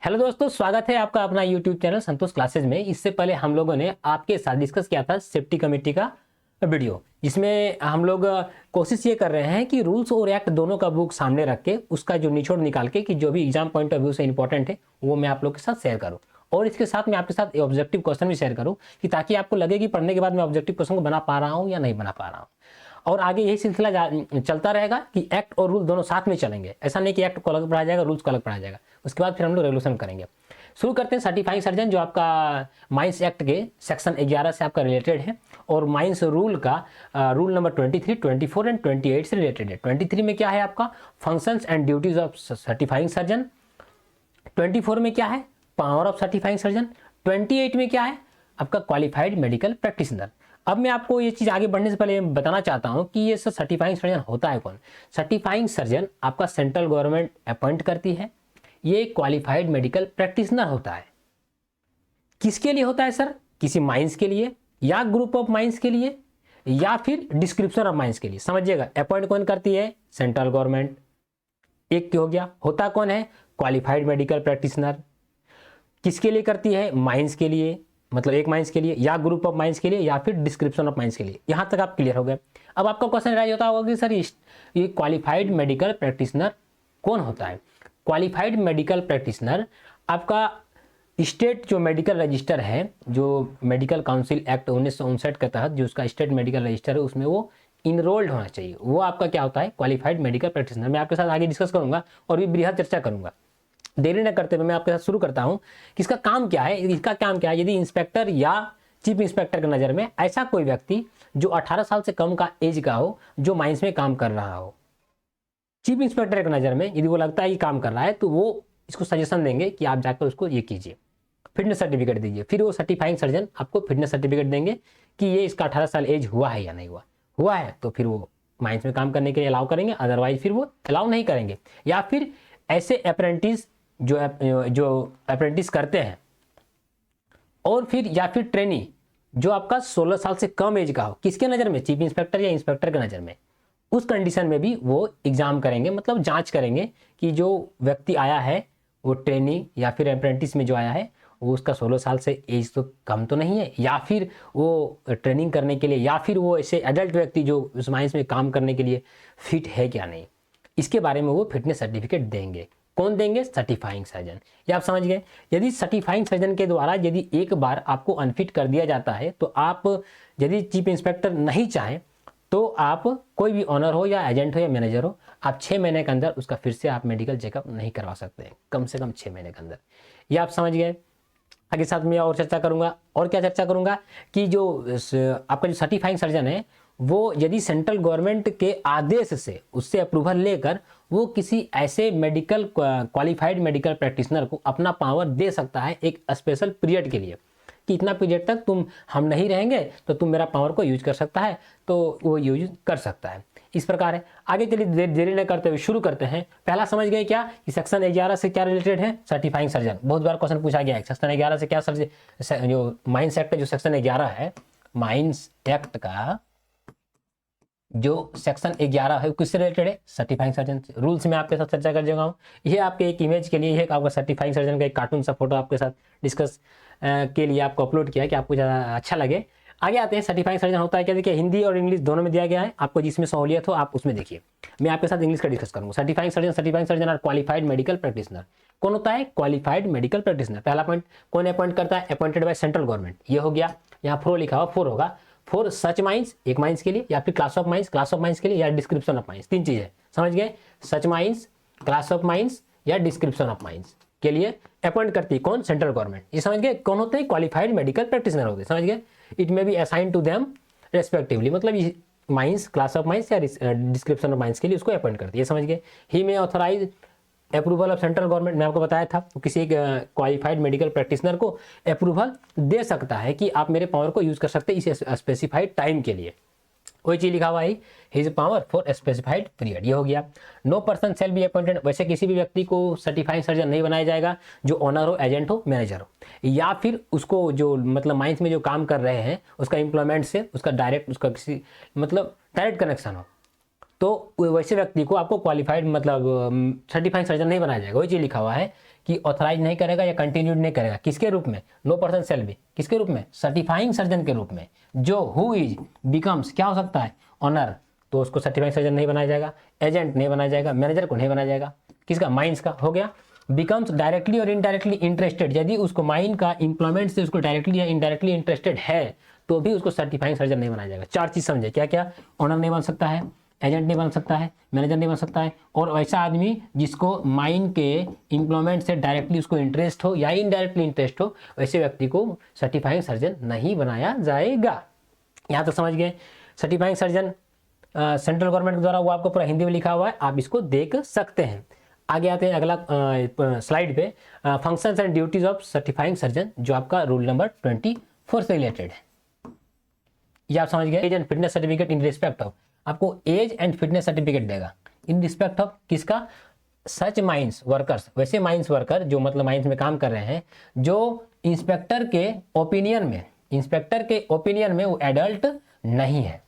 Hello दोस्तों, स्वागत है आपका अपना यूट्यूब चैनल संतोष क्लासेज में। इससे पहले हम लोगों ने आपके साथ डिस्कस किया था सेफ्टी कमेटी का वीडियो, जिसमें हम लोग कोशिश ये कर रहे हैं कि रूल्स और एक्ट दोनों का बुक सामने रख के उसका जो निचोड़ निकाल के कि जो भी एग्जाम पॉइंट ऑफ व्यू से इंपॉर्टेंट है वो मैं आप लोग के साथ शेयर करूँ, और इसके साथ मैं आपके साथ ऑब्जेक्टिव क्वेश्चन भी शेयर करूँ कि ताकि आपको लगे कि पढ़ने के बाद मैं ऑब्जेक्टिव क्वेश्चन को बना पा रहा हूँ या नहीं बना पा रहा हूँ। और आगे यही सिलसिला चलता रहेगा कि एक्ट और रूल दोनों साथ में चलेंगे। ऐसा नहीं कि एक्ट को अलग पढ़ाया जाएगा, रूल्स को अलग पढ़ाया जाएगा। उसके बाद फिर हम लोग रेगुलेशन करेंगे। शुरू करते हैं सर्टिफाइंग सर्जन, जो आपका माइंस एक्ट के सेक्शन 11 से आपका रिलेटेड है, और माइंस रूल का रूल नंबर 23, 24 एंड 28 से रिलेटेड है। 23 में क्या है आपका functions and duties of certifying surgeon, 24 में क्या है पावर ऑफ सर्टिफाइंग सर्जन, 28 में क्या है आपका क्वालिफाइड मेडिकल प्रैक्टिशनर। अब मैं आपको ये चीज़ आगे बढ़ने से पहले बताना चाहता हूँ कि ये सर्टिफाइंग सर्जन होता है कौन। सर्टिफाइंग सर्जन आपका सेंट्रल गवर्नमेंट अपॉइंट करती है। ये क्वालिफाइड मेडिकल प्रैक्टिशनर होता है। किसके लिए होता है सर? किसी माइंस के लिए या ग्रुप ऑफ माइंस के लिए या फिर डिस्क्रिप्शन ऑफ माइंस के लिए। समझिएगा, अपॉइंट कौन करती है? Central government. एक हो गया। होता कौन है? Qualified medical practitioner. किसके लिए करती है? माइंस के लिए, मतलब एक माइंस के लिए या ग्रुप ऑफ माइंस के लिए या फिर डिस्क्रिप्शन ऑफ माइंस के लिए। यहां तक आप क्लियर हो गए। अब आपका क्वेश्चन राइज होता होगा कि सर ये क्वालिफाइड मेडिकल प्रैक्टिशनर कौन होता है? क्वालिफाइड मेडिकल प्रैक्टिशनर आपका स्टेट जो मेडिकल रजिस्टर है, जो मेडिकल काउंसिल एक्ट 1959 के तहत जो उसका स्टेट मेडिकल रजिस्टर है उसमें वो इनरोल्ड होना चाहिए। वो आपका क्या होता है? Qualified medical practitioner. मैं आपके साथ आगे डिस्कस करूंगा और भी बृहद चर्चा करूंगा। देरी न करते हुए मैं आपके साथ शुरू करता हूं कि इसका काम क्या है। इसका काम क्या है? यदि इंस्पेक्टर या चीफ इंस्पेक्टर की नज़र में ऐसा कोई व्यक्ति जो 18 साल से कम का एज का हो, जो माइंस में काम कर रहा हो, चीफ इंस्पेक्टर की नज़र में यदि वो लगता है कि काम कर रहा है तो वो इसको सजेशन देंगे कि आप जाकर उसको ये कीजिए, फिटनेस सर्टिफिकेट दीजिए। फिर वो सर्टिफाइंग सर्जन आपको फिटनेस सर्टिफिकेट देंगे कि ये इसका 18 साल एज हुआ है या नहीं हुआ। हुआ है तो फिर वो माइंस में काम करने के लिए अलाउ करेंगे, अदरवाइज फिर वो अलाउ नहीं करेंगे। या फिर ऐसे अप्रेंटिस जो अप्रेंटिस करते हैं, और फिर या फिर ट्रेनी जो आपका 16 साल से कम एज का हो, किसके नज़र में? चीफ इंस्पेक्टर या इंस्पेक्टर के नज़र में। उस कंडीशन में भी वो एग्जाम करेंगे, मतलब जांच करेंगे कि जो व्यक्ति आया है वो ट्रेनी या फिर अप्रेंटिस में जो आया है वो उसका 16 साल से एज तो कम तो नहीं है, या फिर वो ट्रेनिंग करने के लिए या फिर वो ऐसे एडल्ट व्यक्ति जो उस माइंस में काम करने के लिए फिट है क्या नहीं, इसके बारे में वो फिटनेस सर्टिफिकेट देंगे। कौन देंगे? Certifying surgeon. ये आप समझ गए। यदि सर्टिफाइंग सर्जन के द्वारा यदि एक बार आपको अनफिट कर दिया जाता है तो आप यदि चीफ इंस्पेक्टर नहीं चाहें तो आप कोई भी ऑनर हो या एजेंट हो या मैनेजर हो, आप 6 महीने के अंदर उसका फिर से आप मेडिकल चेकअप नहीं करवा सकते हैं, कम से कम 6 महीने के अंदर। ये आप समझ गए। आगे साथ में और चर्चा करूंगा। और क्या चर्चा करूंगा कि जो आपका जो सर्टिफाइंग सर्जन है वो यदि सेंट्रल गवर्नमेंट के आदेश से उससे अप्रूवल लेकर वो किसी ऐसे मेडिकल क्वालिफाइड मेडिकल प्रैक्टिशनर को अपना पावर दे सकता है एक स्पेशल पीरियड के लिए, कि इतना पीरियड तक हम नहीं रहेंगे तो तुम मेरा पावर को यूज कर सकता है, तो वो यूज कर सकता है। इस प्रकार है। आगे चलिए देरी न करते हुए शुरू करते हैं। पहला समझ गए क्या कि सेक्शन 11 से क्या रिलेटेड है? Certifying surgeon. बहुत बार क्वेश्चन पूछा गया है सेक्शन 11 से क्या जो माइंस एक्ट जो सेक्शन 11 है, माइंस एक्ट का जो सेक्शन 11 है किससे रिलेटेड है? Certifying surgeon. रूल्स में आपके साथ चर्चा कर चुका हूँ। ये आपके एक इमेज के लिए, ये आपका सर्टिफाइंग सर्जन का एक कार्टून सा फोटो आपके साथ डिस्कस के लिए आपको अपलोड किया है कि आपको ज़्यादा अच्छा लगे। आगे आते हैं। सर्टिफाइंग सर्जन होता है क्या? देखिए, हिंदी और इंग्लिश दोनों में दिया गया है, आपको जिसमें सहूलियत हो आप उसमें देखिए। मैं आपके साथ इंग्लिश का डिस्कस करूँगा। Certifying surgeon are qualified medical practitioner. कौन होता है? Qualified medical practitioner. पहला पॉइंट, कौन अपॉइंट करता है? Appointed by central government. ये हो गया। यहाँ 4 लिखा हुआ, 4 होगा। फॉर सच माइंस, एक माइंस के लिए, या फिर क्लास ऑफ माइंस के लिए, या डिस्क्रिप्शन ऑफ माइंस। 3 चीजें समझ गए। सच माइंस, क्लास ऑफ माइंस या डिस्क्रिप्शन ऑफ माइंस के लिए अपॉइंट करती है कौन? Central government. ये समझ गए। कौन होते हैं? क्वालिफाइड मेडिकल प्रैक्टिशनर होते हैं। समझ गए। It may be assign to them respectively, मतलब माइंस, क्लास ऑफ माइंस या डिस्क्रिप्शन ऑफ माइंस के लिए उसको अपॉइंट करती है। समझ गए। ही में authorise approval of central government. मैं आपको बताया था तो किसी एक क्वालिफाइड मेडिकल प्रैक्टिशनर को अप्रूवल दे सकता है कि आप मेरे पावर को यूज कर सकते हैं इस स्पेसिफाइड टाइम के लिए। वही चीज लिखा हुआ है, his power for specified period. ये हो गया। No person shall be appointed. वैसे किसी भी व्यक्ति को सर्टिफाइंग सर्जन नहीं बनाया जाएगा जो ऑनर हो, एजेंट हो, मैनेजर हो, या फिर उसको जो मतलब माइंस में जो काम कर रहे हैं उसका एम्प्लॉयमेंट से उसका डायरेक्ट उसका किसी मतलब डायरेक्ट कनेक्शन हो, तो वैसे व्यक्ति को आपको क्वालिफाइड मतलब सर्टिफाइंग सर्जन नहीं बनाया जाएगा। वही चीज लिखा हुआ है कि ऑथराइज नहीं करेगा या कंटिन्यूड नहीं करेगा, किसके रूप में, नो पर्सन शैल बी, किसके रूप में, सर्टिफाइंग सर्जन के रूप में, जो हु इज बिकम्स क्या हो सकता है, ऑनर, तो उसको सर्टिफाइंग सर्जन नहीं बनाया जाएगा, एजेंट नहीं बनाया जाएगा, मैनेजर को नहीं बनाया जाएगा, किसका, माइंस का हो गया। बिकम्स डायरेक्टली और इनडायरेक्टली इंटरेस्टेड, यदि उसको माइन का इंप्लॉयमेंट से उसको डायरेक्टली या इनडायरेक्टली इंटरेस्टेड है तो भी उसको सर्टिफाइंग सर्जन नहीं बनाया जाएगा। चार चीज समझे, क्या क्या, ऑनर नहीं बन सकता है, एजेंट नहीं बन सकता है, मैनेजर नहीं बन सकता है, और ऐसा आदमी जिसको माइन के इंप्लॉयमेंट से डायरेक्टली उसको इंटरेस्ट हो या इनडायरेक्टली इंटरेस्ट हो, वैसे व्यक्ति को सर्टिफाइंग सर्जन नहीं बनाया जाएगा। यहाँ तक समझ गए। सर्टिफाइंग सर्जन सेंट्रल गवर्नमेंट द्वारा, वो आपको पूरा हिंदी में लिखा हुआ है, आप इसको देख सकते हैं। आगे आते हैं अगला स्लाइड पे, functions and duties of certifying surgeon, जो आपका रूल नंबर 24 से रिलेटेड है। ये आप समझ गए। Age and fitness certificate in respect of, आपको एज एंड फिटनेस सर्टिफिकेट देगा इन रिस्पेक्ट ऑफ किसका, सच माइंस वर्कर्स, वैसे माइंस वर्कर जो मतलब माइंस में काम कर रहे हैं, जो इंस्पेक्टर के ओपिनियन में वो एडल्ट नहीं है,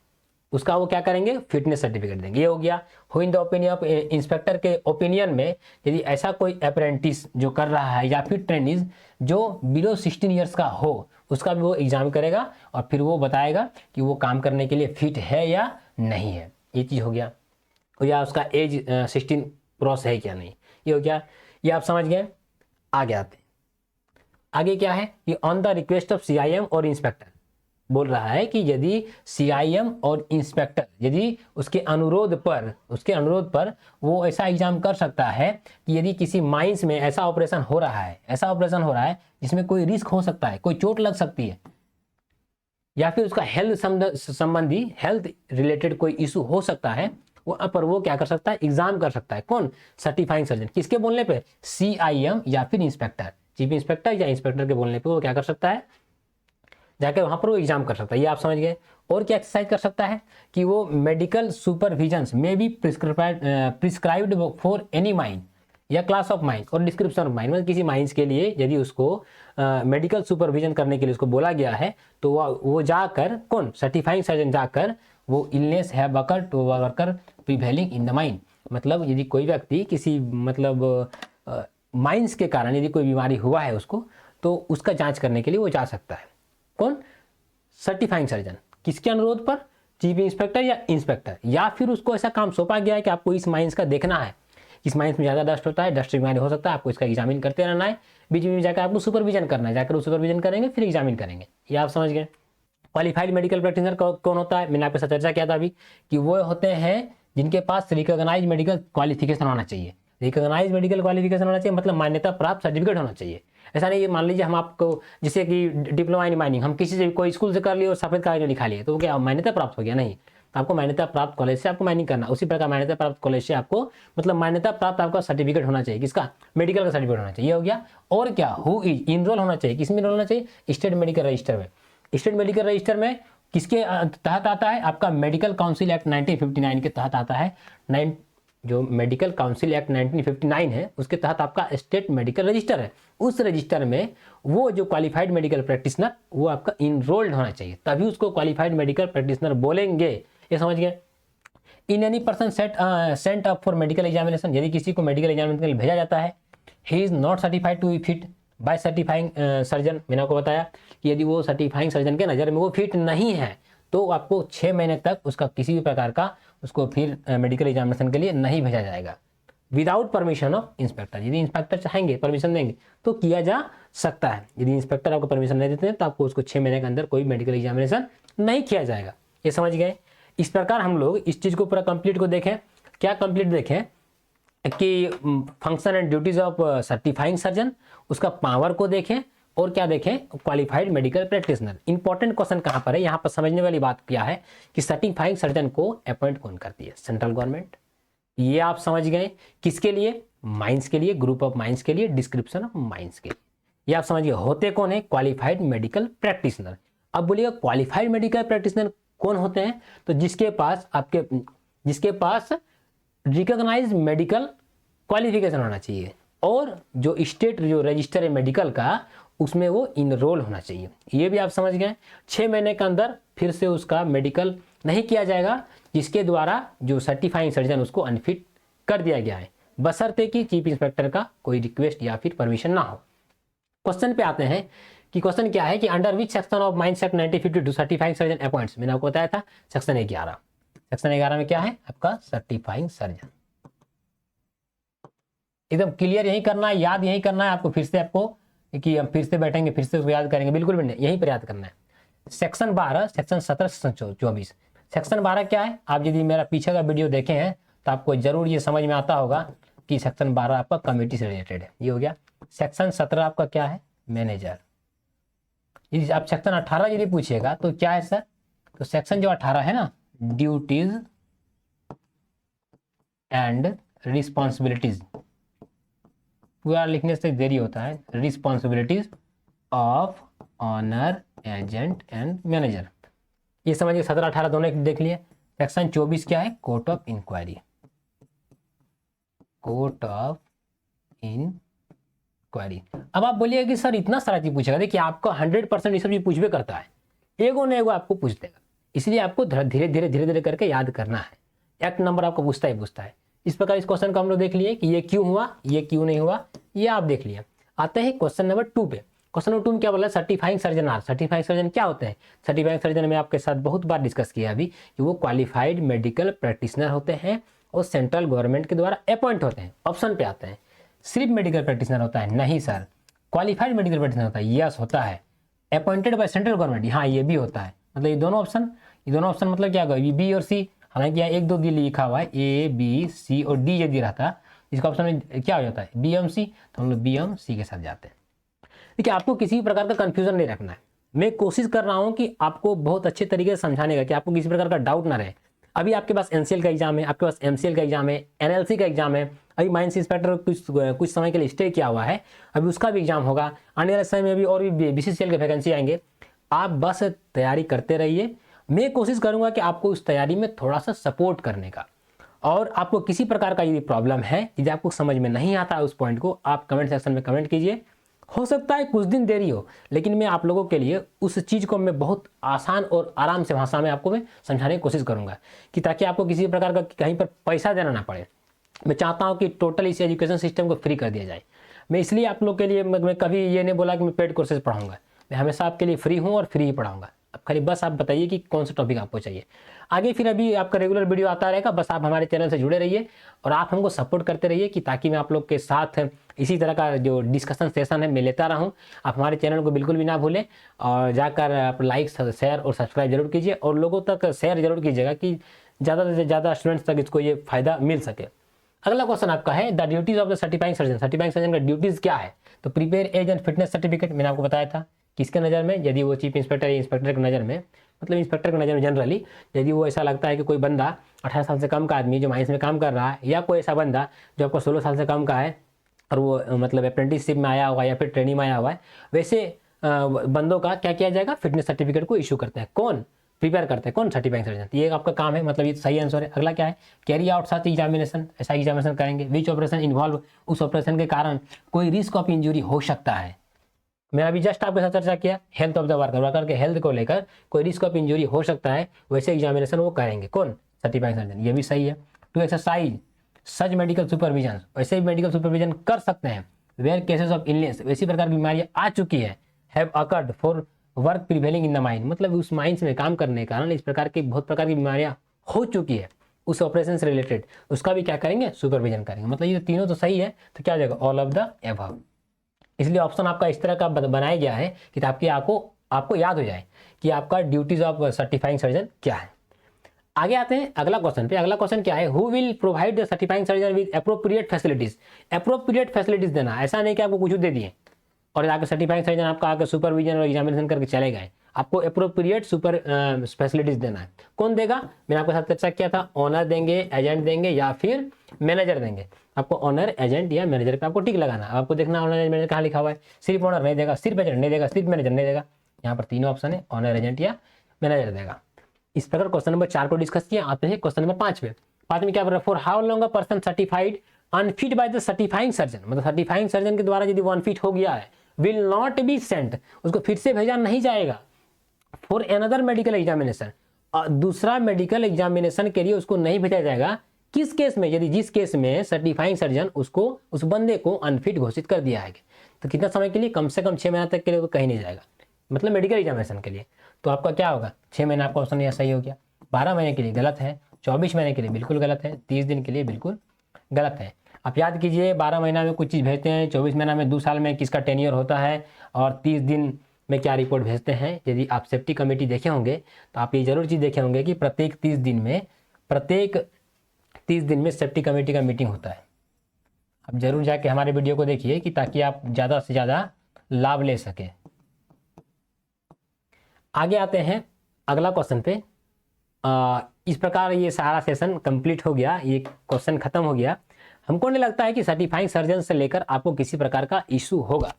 उसका वो क्या करेंगे, फिटनेस सर्टिफिकेट देंगे। ये हो गया। Who in the opinion of, inspector के ओपिनियन में यदि ऐसा कोई अप्रेंटिस जो कर रहा है या फिर ट्रेनिज जो बिलो 16 ईयर्स का हो, उसका भी वो एग्जाम करेगा और फिर वो बताएगा कि वो काम करने के लिए फिट है या नहीं है। ये चीज हो गया, या उसका एज 16 क्रॉस है क्या नहीं, ये हो गया। ये आप समझ गए। आगे आते, आगे क्या है कि on the request of CIM और इंस्पेक्टर, बोल रहा है कि यदि सीआईएम और इंस्पेक्टर यदि उसके अनुरोध पर वो ऐसा एग्जाम कर सकता है कि यदि किसी माइंस में ऐसा ऑपरेशन हो रहा है जिसमें कोई रिस्क हो सकता है, कोई चोट लग सकती है, या फिर उसका हेल्थ संबंधी, हेल्थ रिलेटेड कोई इशू हो सकता है, पर वो क्या कर सकता है, एग्जाम कर सकता है। कौन, सर्टिफाइंग सर्जन। किसके बोलने पे, सीआईएम या फिर इंस्पेक्टर, चीफ इंस्पेक्टर या इंस्पेक्टर के बोलने पे वो क्या कर सकता है, जाकर वहां पर वो एग्जाम कर सकता है। ये आप समझ गए। और क्या एक्सरसाइज कर सकता है कि वो मेडिकल सुपरविजन में भी प्रिस्क्राइब्ड फॉर एनी माइन या क्लास ऑफ माइन और डिस्क्रिप्शन ऑफ माइन, मतलब किसी माइंस के लिए यदि उसको मेडिकल सुपरविजन करने के लिए उसको बोला गया है, तो वो जाकर, कौन, सर्टिफाइंग सर्जन जाकर वो इलनेस है worker to worker prevailing in the mine, मतलब यदि कोई व्यक्ति किसी मतलब माइंस के कारण यदि कोई बीमारी हुआ है उसको, तो उसका जांच करने के लिए वो जा सकता है। कौन, सर्टिफाइंग सर्जन। किसके अनुरोध पर, चीफ इंस्पेक्टर या इंस्पेक्टर, या फिर उसको ऐसा काम सौंपा गया है कि आपको इस माइंस का देखना है, इस माइंस में ज़्यादा डस्ट होता है, डस्ट बीमारी हो सकता है, आपको इसका एग्जामिन करते रहना है, बीच में जाकर आपको सुपरविजन करना है, जाकर सुपरविजन करेंगे फिर एग्जामिन करेंगे। ये आप समझ गए। क्वालिफाइड मेडिकल प्रैक्टिशनर कौन होता है, मैंने आपके साथ चर्चा किया था अभी कि वो होते हैं जिनके पास रिकॉग्नाइज मेडिकल क्वालिफिकेशन होना चाहिए। रिकॉग्नाइज मेडिकल क्वालिफिकेशन होना चाहिए मतलब मान्यता प्राप्त सर्टिफिकेट होना चाहिए। ऐसा नहीं, ये मान लीजिए हम आपको, जैसे कि डिप्लोमा इन माइनिंग हम किसी से कोई स्कूल से कर लिए और सफेद कागज में लिखा लिए, तो वो क्या मान्यता प्राप्त हो गया, नहीं। तो आपको मान्यता प्राप्त कॉलेज से आपको माइनिंग करना, उसी प्रकार मान्यता प्राप्त कॉलेज से आपको मतलब मान्यता प्राप्त आपका सर्टिफिकेट होना चाहिए, किसका, मेडिकल का सर्टिफिकेट होना चाहिए। हो गया। और क्या, हु इज इनरोल होना चाहिए, किसमें इनरोल होना चाहिए, स्टेट मेडिकल रजिस्टर में। स्टेट मेडिकल रजिस्टर में किसके तहत आता है, आपका मेडिकल काउंसिल एक्ट 1959 के तहत आता है। जो मेडिकल काउंसिल एक्ट 1959 है उसके तहत आपका स्टेट मेडिकल रजिस्टर है। उस रजिस्टर में वो जो क्वालिफाइड मेडिकल प्रैक्टिशनर वो आपका इनरोल्ड होना चाहिए, तभी उसको क्वालिफाइड मेडिकल प्रैक्टिशनर बोलेंगे। ये समझ गए। In any person Saint up for medical examination, यदि किसी को मेडिकल एग्जामिनेशन के लिए भेजा जाता है, he is not certified to be fit by certifying surgeon, मैंने आपको बताया कि यदि वो सर्टिफाइंग सर्जन के नज़र में वो फिट नहीं है तो आपको 6 महीने तक उसका किसी भी प्रकार का उसको फिर मेडिकल एग्जामिनेशन के लिए नहीं भेजा जाएगा विदाउट परमिशन ऑफ इंस्पेक्टर। यदि इंस्पेक्टर चाहेंगे, परमिशन देंगे तो किया जा सकता है। यदि इंस्पेक्टर आपको परमिशन नहीं देते हैं तो आपको उसको 6 महीने के अंदर कोई मेडिकल एग्जामिनेशन नहीं किया जाएगा। ये समझ गए। इस प्रकार हम लोग इस चीज़ को पूरा कंप्लीट को देखें। क्या कंप्लीट देखें कि function and duties of certifying surgeon, उसका पावर को देखें, और क्या देखें, qualified medical practitioner. Important question कहां पर है, यहां पर समझने वाली बात क्या है कि सर्टिफाइंग सर्जन को अपॉइंट कौन करती है, सेंट्रल गवर्नमेंट। ये आप समझ गए। किसके लिए, माइंस के लिए, ग्रुप ऑफ माइंस के लिए, डिस्क्रिप्शन ऑफ माइंस के लिए। ये आप समझिए। होते कौन है, क्वालिफाइड मेडिकल प्रैक्टिशनर। अब बोलिएगा क्वालिफाइड मेडिकल प्रैक्टिशनर कौन होते हैं, तो जिसके पास रिकॉग्नाइज मेडिकल क्वालिफिकेशन होना चाहिए और जो स्टेट जो रजिस्टर है मेडिकल का उसमें वो इनरोल होना चाहिए। ये भी आप समझ गए। 6 महीने के अंदर फिर से उसका मेडिकल नहीं किया जाएगा, जिसके द्वारा जो सर्टिफाइंग सर्जन उसको अनफिट कर दिया गया है। बशर्ते कि चीफ इंस्पेक्टर का कोई रिक्वेस्ट या फिर परमिशन ना हो। क्वेश्चन पे आते हैं कि क्वेश्चन क्या है कि under which section of mines act 1952 certifying surgeon appoints. मैंने आपको बताया था सेक्शन 11। सेक्शन 11 में क्या है आपका सर्टिफाइंग सर्जन। एकदम क्लियर यही करना है, याद यही करना है आपको। फिर से आपको कि हम फिर से बैठेंगे फिर से उसको याद करेंगे, बिल्कुल भी नहीं, यहीं पर याद करना है। Section 12, section 17, section 24। सेक्शन 12 क्या है, आप यदि मेरा पीछे का वीडियो देखे हैं तो आपको जरूर ये समझ में आता होगा कि सेक्शन 12 आपका कमेटी से रिलेटेड है, ये हो गया। सेक्शन 17 आपका क्या है, मैनेजर। यदि आप सेक्शन 18 यदि पूछिएगा तो क्या है सर, तो सेक्शन जो 18 है ना, ड्यूटीज एंड रिस्पॉन्सिबिलिटीज, पूरा लिखने से देरी होता है, responsibilities of owner agent and manager. ये समझिए 17 18 दोनों देख लिए। सेक्शन 24 क्या है, court of inquiry, court of inquiry. अब आप बोलिए कि सर इतना सारा चीज पूछेगा, देखिए आपको 100% ये सब चीज पूछबे करता है, एगो न एगो आपको पूछ देगा, इसलिए आपको धीरे धीरे करके याद करना है। एक्ट नंबर आपको पूछता है। इस प्रकार इस क्वेश्चन को हम लोग देख लिए कि ये क्यों हुआ, ये क्यों नहीं हुआ, ये आप देख लिए। आते हैं क्वेश्चन नंबर 2 पे। क्वेश्चन नंबर 2 में क्या बोला, certifying surgeon are. Certifying surgeon क्या होते हैं, सर्टिफाइंग सर्जन में आपके साथ बहुत बार डिस्कस किया अभी कि वो क्वालिफाइड मेडिकल प्रैक्टिशनर होते हैं और सेंट्रल गवर्नमेंट के द्वारा अपॉइंट होते हैं। ऑप्शन पे आते हैं, सिर्फ मेडिकल प्रैक्टिशनर होता है, नहीं सर। क्वालिफाइड मेडिकल प्रैक्टिशनर होता है, यस होता है। अपॉइंटेड बाय सेंट्रल गवर्नमेंट, हाँ ये भी होता है। मतलब ये दोनों ऑप्शन मतलब क्या होगा, बी और सी। हालांकि यहाँ 1 2 डी लिखा हुआ है, ए बी सी और डी यदि रहता इसका ऑप्शन में क्या हो जाता है, बी एम सी, तो हम लोग बी एम सी के साथ जाते हैं। देखिए आपको किसी प्रकार का कंफ्यूजन नहीं रखना है। मैं कोशिश कर रहा हूं कि आपको बहुत अच्छे तरीके से समझाने का, कि आपको किसी प्रकार का डाउट ना रहे। अभी आपके पास एनसीएल का एग्जाम है, आपके पास एमसीएल का एग्जाम है, एनएलसी का एग्जाम है, अभी माइंस इंस्पेक्टर कुछ समय के लिए स्टे किया हुआ है, अभी उसका भी एग्जाम होगा। आने वाले समय में अभी और भी बीसीसीएल के वैकेंसी आएंगे। आप बस तैयारी करते रहिए। मैं कोशिश करूंगा कि आपको उस तैयारी में थोड़ा सा सपोर्ट करने का। और आपको किसी प्रकार का यदि प्रॉब्लम है, यदि आपको समझ में नहीं आता है उस पॉइंट को, आप कमेंट सेक्शन में कमेंट कीजिए। हो सकता है कुछ दिन देरी हो, लेकिन मैं आप लोगों के लिए उस चीज़ को मैं बहुत आसान और आराम से भाषा में आपको मैं समझाने की कोशिश करूंगा, कि ताकि आपको किसी प्रकार का कहीं पर पैसा देना ना पड़े। मैं चाहता हूं कि टोटल इस एजुकेशन सिस्टम को फ्री कर दिया जाए। मैं इसलिए आप लोग के लिए मैं कभी ये नहीं बोला कि मैं पेड कोर्सेज पढ़ाऊंगा, मैं हमेशा आपके लिए फ्री हूँ और फ्री ही पढ़ाऊंगा। अब खाली बस आप बताइए कि कौन सा टॉपिक आपको चाहिए। आगे फिर अभी आपका रेगुलर वीडियो आता रहेगा, बस आप हमारे चैनल से जुड़े रहिए और आप हमको सपोर्ट करते रहिए, कि ताकि मैं आप लोग के साथ इसी तरह का जो डिस्कशन सेशन है मैं लेता रहूं। आप हमारे चैनल को बिल्कुल भी ना भूलें और जाकर आप लाइक शेयर और सब्सक्राइब जरूर कीजिए, और लोगों तक शेयर जरूर कीजिएगा कि ज़्यादा से ज़्यादा स्टूडेंट्स तक इसको ये फायदा मिल सके। अगला क्वेश्चन आपका है, the duties of the certifying surgeon. Certifying surgeon का ड्यूटीज क्या है, तो prepare age and fitness certificate. मैंने आपको बताया था किसके नज़र में, यदि वो चीफ इंस्पेक्टर या इंस्पेक्टर की नज़र में, मतलब इंस्पेक्टर की नज़र में जनरली, यदि वो ऐसा लगता है कि कोई बंदा 18 साल से कम का आदमी जो माइंस में काम कर रहा है, या कोई ऐसा बंदा जो आपको 16 साल से कम का है और वो मतलब अप्रेंटिसशिप में आया हुआ है या फिर ट्रेनिंग में आया हुआ है, वैसे बंदों का क्या किया जाएगा, फिटनेस सर्टिफिकेट को इशू करते हैं। कौन प्रिपेयर करते हैं, कौन, सर्टिफाइंग सर्जन। ये आपका काम है, मतलब ये सही आंसर है। अगला क्या है, कैरी आउट सच एग्जामिनेशन, ऐसा एग्जामिनेशन करेंगे। विच ऑपरेशन इन्वॉल्व, उस ऑपरेशन के कारण कोई रिस्क ऑफ इंजरी हो सकता है। मैं अभी जस्ट आपके साथ चर्चा किया health of the worker, worker के हेल्थ को लेकर कोई रिस्क ऑफ इंजरी हो सकता है, वैसे एग्जामिनेशन वो करेंगे। कौन, सर्टिफाइंग सर्जन, ये भी सही है। To exercise such medical supervision, वैसे भी मेडिकल सुपरविजन कर सकते हैं। वेयर केसेस ऑफ इलनेस, वैसी प्रकार की बीमारियां आ चुकी है, have occurred for work prevailing in the mind, मतलब उस माइंस में काम करने के कारण इस प्रकार की बहुत प्रकार की बीमारियां हो चुकी है उस ऑपरेशन से रिलेटेड, उसका भी क्या करेंगे, सुपरविजन करेंगे। मतलब ये तीनों तो सही है, तो क्या हो जाएगा, ऑल ऑफ द एबव। इसलिए ऑप्शन आपका इस तरह का बनाया गया है कि ताकि आपको याद हो जाए कि आपका ड्यूटीज ऑफ सर्टिफाइंग सर्जन क्या है। आगे आते हैं अगला क्वेश्चन पे। अगला क्वेश्चन क्या है, who will provide the certifying surgeon with appropriate facilities. Appropriate facilities देना, ऐसा नहीं कि आपको कुछ दे दिए और आगे सर्टिफाइंग सर्जन आपका आगे सुपरविजन और एग्जामिनेशन करके चले गए। आपको एप्रोप्रिएट सुपर फैसिलिटीज देना है। कौन देगा, मैंने आपके साथ चर्चा किया था, ऑनर देंगे, एजेंट देंगे या फिर मैनेजर देंगे। आपको ऑनर, एजेंट या मैनेजर पे आपको टिक लगाना। आपको देखना ऑनर मैनेजर कहाँ लिखा हुआ है, सिर्फ ऑनर नहीं देगा, सिर्फ एजेंट नहीं देगा, सिर्फ मैनेजर नहीं देगा। यहाँ पर तीनों ऑप्शन है, ऑनर, एजेंट या मैनेजर देगा। इस प्रकार क्वेश्चन नंबर 4 को डिस्कस किया। आते हैं क्वेश्चन नंबर 5 पे। 5 में क्या बोल रहा है, for how long a person certified unfit by the certifying surgeon, मतलब सर्टिफाइंग सर्जन के द्वारा यदि वो अनफिट हो गया है, विल नॉट बी सेंट, उसको फिर से भेजा नहीं जाएगा। फॉर अनदर मेडिकल एग्जामिनेशन, दूसरा मेडिकल एग्जामिनेशन के लिए उसको नहीं भेजा जाएगा। किस केस में, यदि जिस केस में सर्टिफाइंग सर्जन उसको, उस बंदे को अनफिट घोषित कर दिया है, तो कितना समय के लिए, कम से कम 6 महीना तक के लिए तो कहीं नहीं जाएगा, मतलब मेडिकल एग्जामिनेशन के लिए। तो आपका क्या होगा, 6 महीना आपका ऑप्शन यह सही हो गया। 12 महीने के लिए गलत है, 24 महीने के लिए बिल्कुल गलत है, 30 दिन के लिए बिल्कुल गलत है। आप याद कीजिए, 12 महीना में कुछ चीज़ भेजते हैं, 24 महीना में 2 साल में किसका टेन्योर होता है, और 30 दिन में क्या रिपोर्ट भेजते हैं। यदि आप सेफ्टी कमेटी देखे होंगे तो आप ये जरूर चीज़ देखे होंगे कि प्रत्येक 30 दिन में सेफ्टी कमेटी का मीटिंग होता है। आप जरूर जाके हमारे वीडियो को देखिए कि ताकि आप ज़्यादा से ज़्यादा लाभ ले सकें। आगे आते हैं अगला क्वेश्चन पे। इस प्रकार ये सारा सेशन कंप्लीट हो गया, ये क्वेश्चन खत्म हो गया। हमको नहीं लगता है कि सर्टिफाइंग सर्जन से लेकर आपको किसी प्रकार का इशू होगा,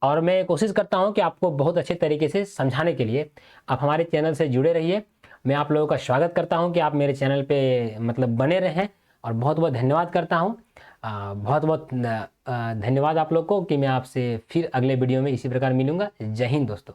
और मैं कोशिश करता हूं कि आपको बहुत अच्छे तरीके से समझाने के लिए आप हमारे चैनल से जुड़े रहिए। मैं आप लोगों का स्वागत करता हूं कि आप मेरे चैनल पे मतलब बने रहें, और बहुत बहुत धन्यवाद करता हूं। बहुत बहुत धन्यवाद आप लोग को कि मैं आपसे फिर अगले वीडियो में इसी प्रकार मिलूंगा। जय हिंद दोस्तों।